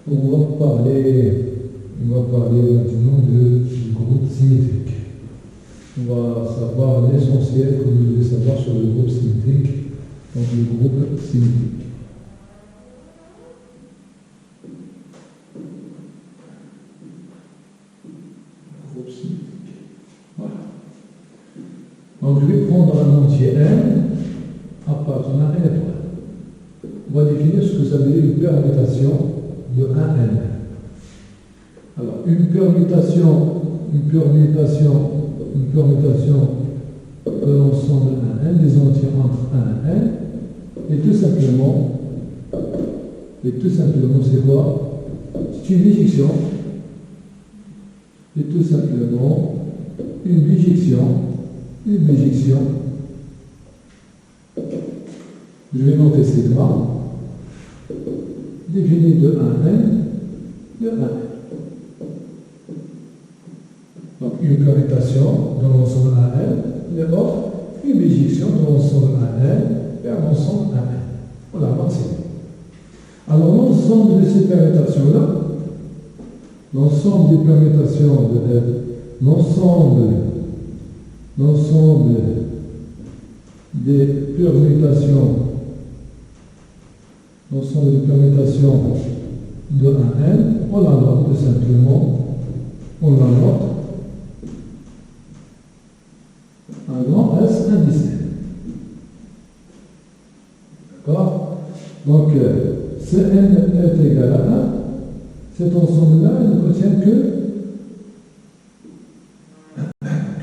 On va parler maintenant du groupe symétrique. On va savoir l'essentiel que vous devez savoir sur le groupe symétrique, donc le groupe symétrique. Groupe symétrique. Voilà. Donc je vais prendre un entier n appartenant à n étoile. On va définir ce que ça veut dire une permutation de 1 n. Alors, une permutation de l'ensemble 1 n, des entiers entre 1 et n, et tout simplement, c'est quoi? C'est une bijection. Et tout simplement, une bijection. Je vais noter sigma, définie de 1n, de 1n. Donc, une permutation dans l'ensemble 1n, et l'autre, une bijection dans l'ensemble 1n vers l'ensemble 1n. Voilà, c'est. Alors, l'ensemble de ces permutations-là, l'ensemble des permutations de l'ensemble des permutations de 1n, on la note tout simplement, on la note un grand S indiciel. D'accord? Donc, Cn est égal à 1. Cet ensemble-là ne contient que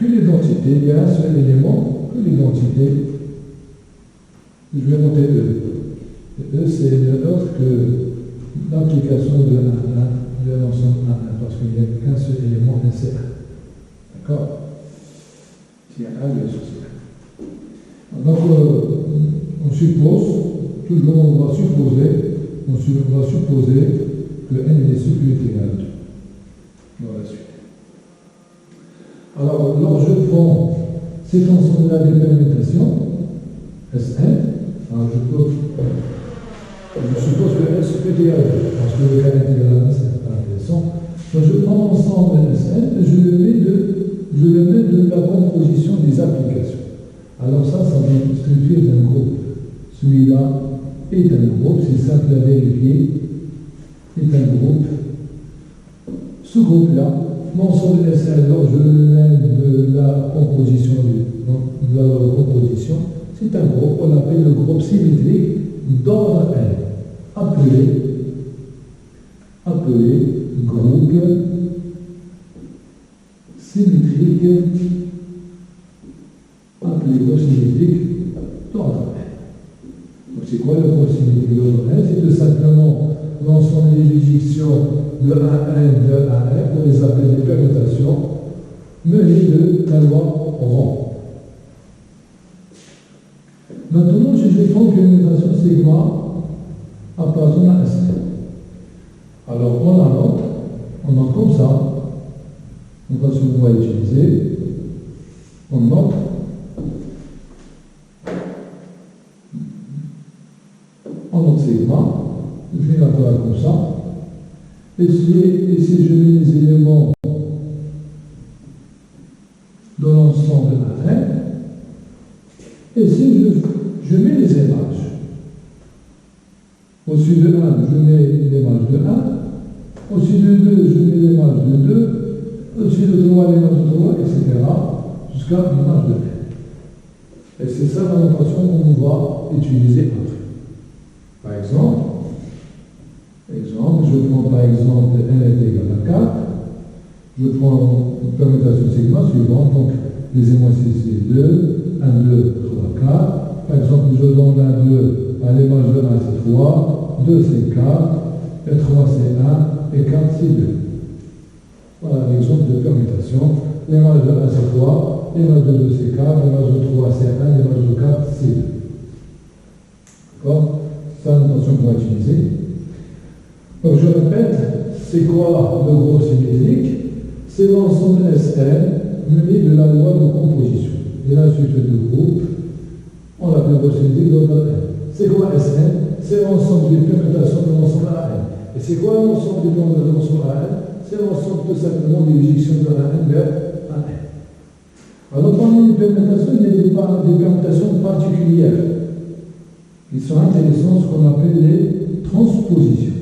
l'identité. Il y a un seul élément, que l'identité. Je vais noter E. E, c'est autre que l'application de 1 de l'ensemble 1, parce qu'il n'y a qu'un seul élément, un C1. D'accord? S'il y a un, il y a ceci. Donc, on suppose, tout le monde va supposer que n est supérieur ou égal à 2. Dans la suite. Alors, lorsque je prends cet ensemble-là de permutations, Sn, je suppose que S peut être égal à 2, parce que le cas est égal à 1, c'est pas intéressant. Donc, je prends l'ensemble Sn et je le mets de la composition des applications. Alors ça me structure d'un groupe. Celui-là est un groupe, c'est simple à vérifier, est un groupe. Ce groupe-là, l'ensemble Sn, alors je le mets de la composition, c'est un groupe qu'on appelle le groupe symétrique d'ordre n, appelé groupe symétrique d'ordre n. Donc c'est quoi le groupe symétrique d'ordre n? C'est tout simplement l'ensemble des bijections de 1n, de 1n, on les appelle des permutations, menées de la loi rond. Maintenant, je vais prendre une permutation sigma appartenant à S. Alors, on la note comme ça. On va souvent utiliser. On note. On note sigma. Je vais la faire comme ça. Et si je mets les éléments de l'ensemble 1n, et si je mets les images. Au-dessus de 1, je mets l'image de 1. Au-dessus de 2, je mets l'image de 2. Au-dessus de 3, l'image de 3, etc. Jusqu'à l'image de n. Et c'est ça la notation qu'on va utiliser après. Par exemple, je prends par exemple n est égal à 4. Je prends une permutation sigma suivante. Donc, les émois c'est 2, 1, 2, 3, 4. Par exemple, je donne un 2 à l'image de 1 c'est 3, 2 c'est 4, et 3 c'est 1, et 4 c'est 2. Voilà l'exemple de permutation. L'image de 1 c'est 3, l'image de 2 c'est 4, l'image de 3 c'est 1, l'image de 4 c'est 2. D'accord? C'est la notation qu'on va utiliser. Donc je répète, c'est quoi le groupe symétrique? C'est l'ensemble Sn mené de la loi de composition. Et la suite de groupe, on l'appelle groupe symétrique d'ordre n. C'est quoi Sn? C'est l'ensemble des permutations de l'ensemble An. Et c'est quoi l'ensemble des nombres de dimension AN? C'est l'ensemble tout simplement des bijections de AN vers AN. Alors, parmi les permutations, il y a des permutations particulières qui sont intéressantes, ce qu'on appelle les transpositions.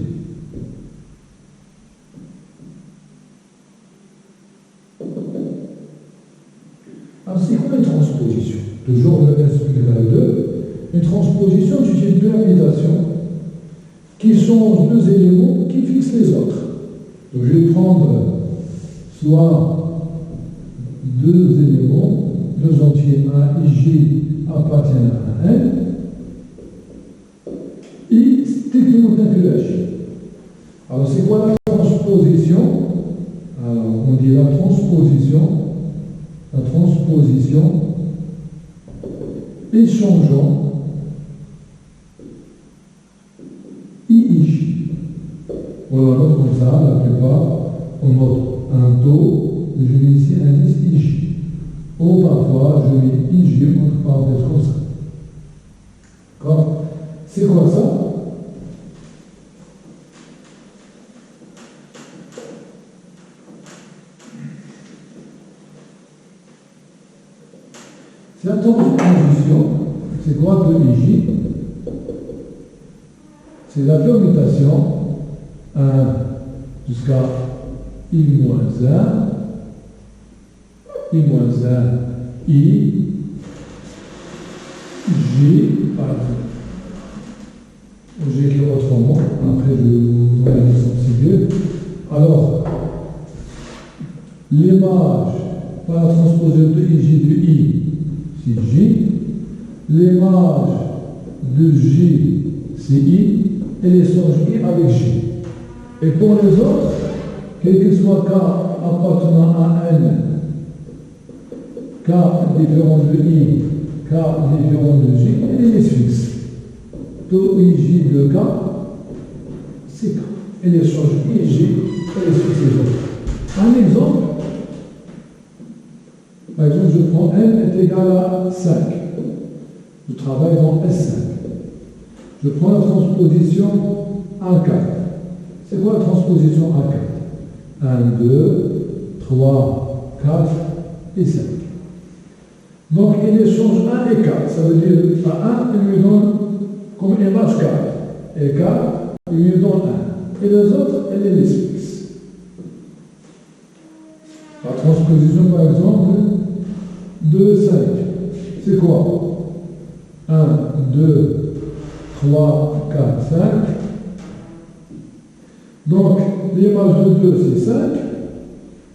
Alors, c'est quoi une transposition? Toujours, on expliquera les deux. Une transposition, c'est une permutation qui change deux éléments qui fixent les autres. Donc, je vais prendre soit deux éléments, deux entiers A et J appartiennent à N, et strictement calculage. Alors, c'est quoi la transposition? Alors, on dit la transposition échangeant I et J. On la note comme ça, la plupart, on note un taux, je mets ici un indice IJ. Ou parfois, je mets IJ entre parenthèses comme ça. D'accord? C'est quoi ça? C'est la transposition, c'est quoi de IJ? C'est la permutation 1 jusqu'à I-1, I-1, I, J, par exemple. J'écris autrement, après je vous donne un mieux. Alors, l'image par la transposition de IJ de I, c'est J, l'image de J, c'est I, et les I avec J. Et pour les autres, quel que soit K appartenant à N, K différent de I, K différent de J, et les fixes. Tout IJ de K, c'est K. Et les change IJ, et les fixes les autres. Un exemple, par exemple, je prends N est égal à 5. Je travaille dans S5. Je prends la transposition A4. C'est quoi la transposition A4? 1, 2, 3, 4 et 5. Donc, il échange 1 et 4. Ça veut dire à 1, il lui donne comme image 4. Et 4, il lui donne 1. Et les autres, elle les fixe. La transposition, par exemple, 2, 5. C'est quoi? 1, 2, 3, 4, 5. Donc, l'image de 2, c'est 5.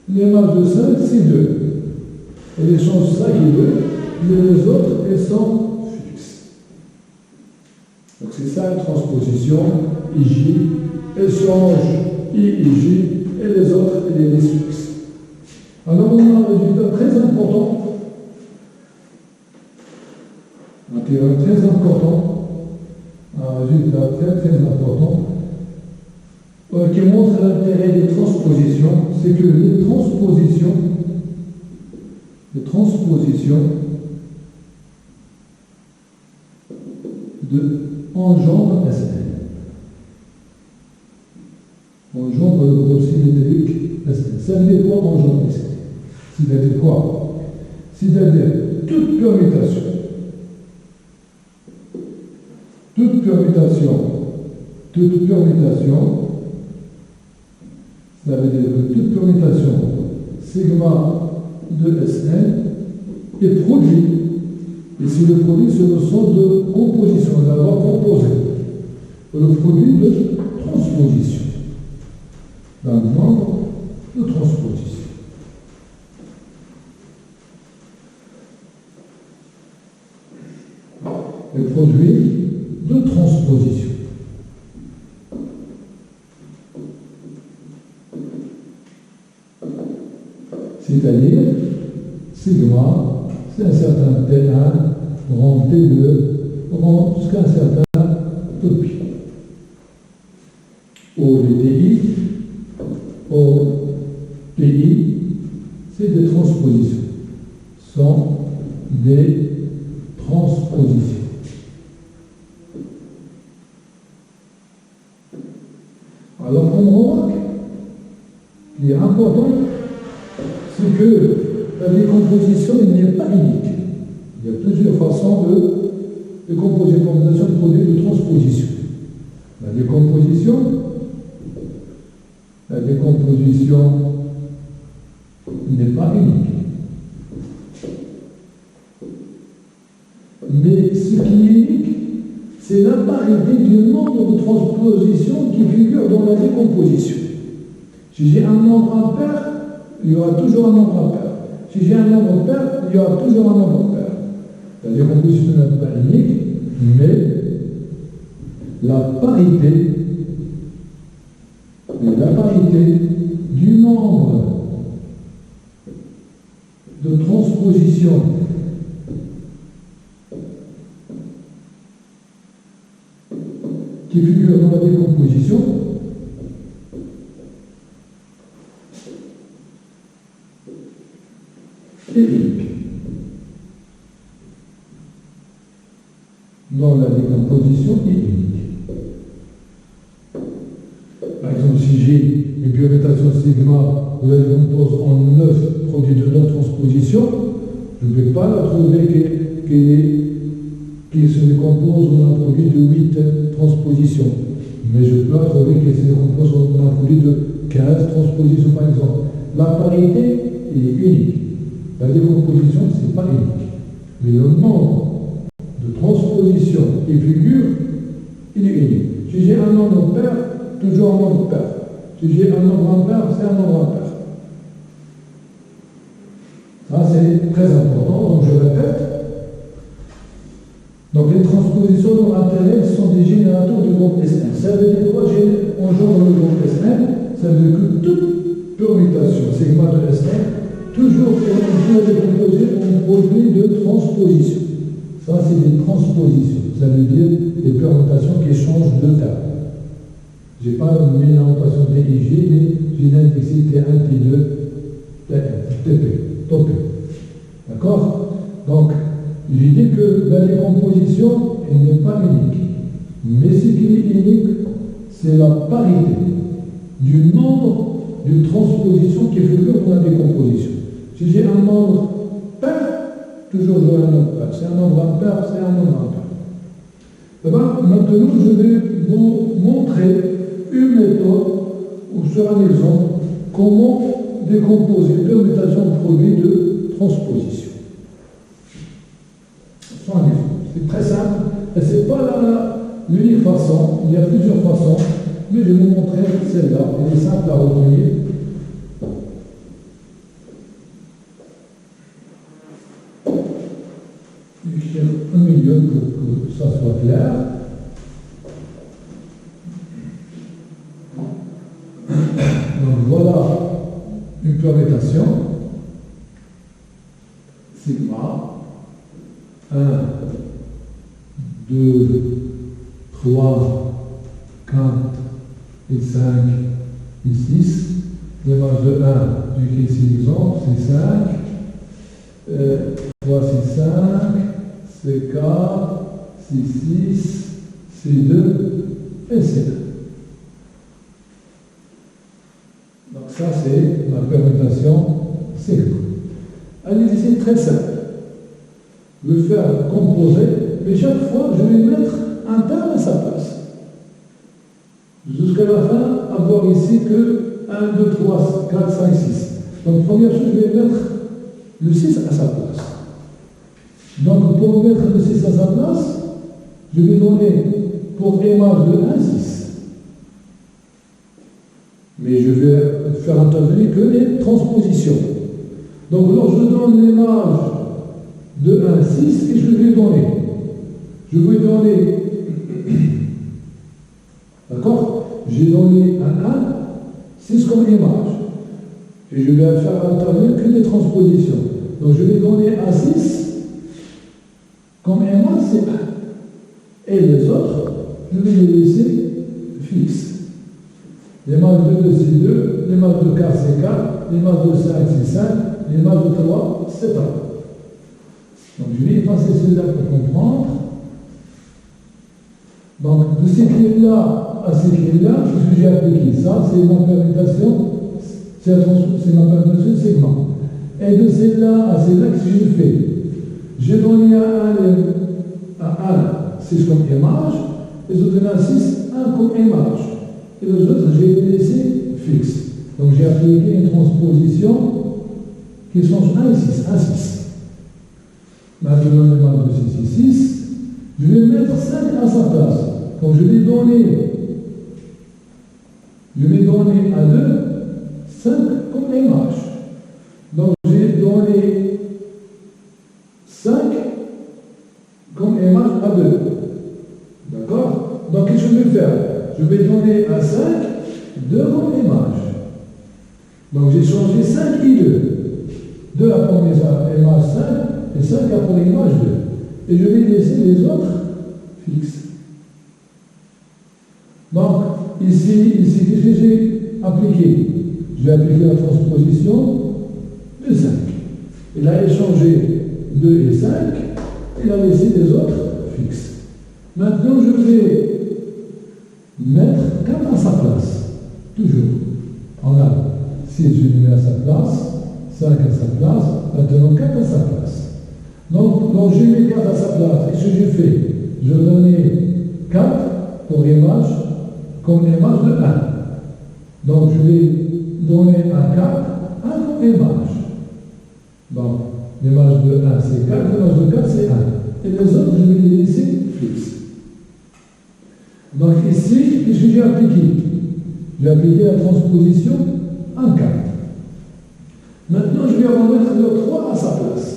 L'image de 5, c'est 2. Elle échange 5 et 2. Mais les autres, elles sont fixes. Donc, c'est ça la transposition. IJ, elle change I et J, et les autres, elles les fixes. Alors, on a un résultat très important. Un théorème très important. Un résultat très important. Qui montre l'intérêt des transpositions, c'est que les transpositions engendrent SN. Engendre le groupe symétrique SN. Ça veut dire quoi engendrer SN? C'est-à-dire quoi? C'est-à-dire toute permutation, ça veut dire que toute permutation sigma de Sn est produit. Et si le produit, c'est le sens de composition, d'avoir composé. Le produit de transposition. D'un nombre de transposition. Le produit de transposition. C'est-à-dire, sigma, c'est un certain T1, rang T2, rang jusqu'à un certain topi. OTI, c'est des transpositions. Sont des transpositions. Alors, important, c'est que la décomposition n'est pas unique. Il y a plusieurs façons de composer une combinaison de produits de transposition. La décomposition n'est pas unique. Mais ce qui est unique, c'est la parité du nombre de transpositions qui figure dans la décomposition. Si j'ai un nombre impair, il y aura toujours un nombre impair. Si j'ai un nombre pair, il y aura toujours un nombre pair. La décomposition n'est pas unique, mais la parité du nombre de transpositions qui figurent dans la décomposition est unique. Dans la décomposition est unique. Par exemple, si j'ai une purification sigma où elle compose en 9 produits de non-transposition, je ne vais pas la trouver qui se décompose en un produit de 8 transpositions. Mais je peux la trouver qui se décompose en un produit de 15 transpositions, par exemple. La parité est unique. La décomposition, ce n'est pas unique. Mais le nombre de transpositions qui figure, il est unique. Si j'ai un nombre pair, toujours un nombre pair. Si j'ai un nombre impair, c'est un nombre impair. Ça, c'est très important, donc je répète. Donc les transpositions non intérêts sont des générateurs du groupe Sn. Ça veut dire quoi engendre le groupe Sn? Ça veut dire que toute permutation sigma de Sn, toujours on peut décomposer en produit de transposition. Ça, c'est des transpositions. Ça veut dire des permutations qui changent de terme. Je n'ai pas mis la notation TIG, mais j'ai indexé T1, T2, TP, TOP. D'accord? Donc, j'ai dit que la décomposition, elle n'est pas unique. Mais ce qui est unique, c'est la parité du nombre de transpositions qui figurent dans la décomposition. Si j'ai un nombre pair, toujours j'aurai un nombre pair. C'est un nombre impair, c'est un nombre impair. Eh bien, maintenant, je vais vous montrer une méthode ou sur un exemple comment décomposer une permutation de produits de transposition. C'est très simple et ce n'est pas l'unique façon, il y a plusieurs façons, mais je vais vous montrer celle-là, elle est simple à retenir. Je tiens au milieu pour que ça soit clair. Donc voilà une permutation sigma 1, 2, 3, 4 et 5 et 6. L'image de 1, du ici l'exemple, c'est 5. 3, c'est 5. C'est 4, c'est 6, c'est 2 et c'est 1. Donc ça, c'est la permutation sigma. Allez, c'est très simple. Le faire composer, mais chaque fois, je vais mettre un terme à sa place. Jusqu'à la fin, avoir ici que 1, 2, 3, 4, 5, 6. Donc, première chose, je vais mettre le 6 à sa place. Donc, pour mettre le 6 à sa place, je vais donner pour image de 1, 6. Mais je vais faire intervenir que les transpositions. Donc, lorsque je donne l'image de 1, 6, et je vais donner. Je vais donner, d'accord? J'ai donné un 1, 6 comme image. Et je vais faire intervenir que des transpositions. Donc je vais donner un 6 comme image, c'est 1. Et les autres, je vais les laisser fixes. L'image de 2, c'est 2. L'image de 4, c'est 4. L'image de 5, c'est 5. L'image de 3, c'est 3. Donc je vais passer cela pour comprendre. Donc de cette ligne-là à cette ligne-là, qu'est-ce que j'ai appliqué? Ça, c'est ma permutation C'est ma permutation de segment. Et de celle-là à celle-là, qu'est-ce que j'ai fait? J'ai donné à 1 6 comme image, les autres à 6, 1 comme image. Et les autres, j'ai laissé fixe. Donc j'ai appliqué une transposition qui change 1 et 6, 1, 6. Maintenant, l'image de 6 et 6, je vais mettre 5 à sa place. Donc je vais donner à 2, 5 comme image. Donc j'ai donné 5 comme image à 2. D'accord? Donc qu'est-ce que je vais faire? Je vais donner à 5 2 comme image. Donc j'ai changé 5 et 2. 2 à prendre image 5 et 5 à prendre image 2. Et je vais laisser les autres fixes. Donc ici qu'est-ce que j'ai appliqué? Je vais appliquer la transposition de 5. Il a échangé 2 et 5, il a laissé les autres fixes. Maintenant, je vais mettre 4 à sa place. Toujours. On a 6, je le mets à sa place, 5 à sa place, maintenant 4 à sa place. Donc j'ai mis 4 à sa place. Qu'est-ce que j'ai fait? Je donnais 4 pour image, comme image de 1. Donc je vais donner à 4 1 comme image. Donc l'image de 1 c'est 4, l'image de 4 c'est 1. Et les autres, je vais les laisser fixes. Donc ici, qu'est-ce que j'ai appliqué? J'ai appliqué la transposition en 4. Maintenant, je vais remettre le 3 à sa place.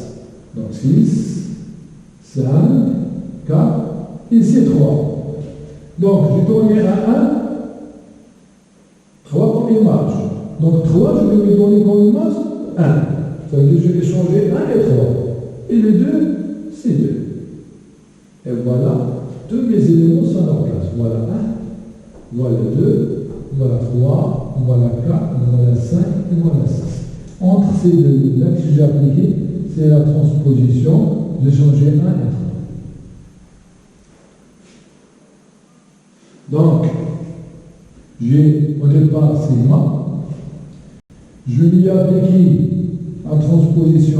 Donc 6, 5, 4, ici 3. Donc, j'ai donné à 1, 3 comme image. Donc 3, je vais lui donner comme image 1. Ça veut dire que je vais changer 1 et 3. Et les 2, c'est 2. Et voilà, tous mes éléments sont en place. Voilà 1, voilà 2, voilà 3, voilà 4, voilà 5 et voilà 6. Entre ces deux-là que j'ai appliqué, c'est la transposition. J'ai changé 1 et 3. Donc, j'ai au départ sigma. Je lui ai appliqué la transposition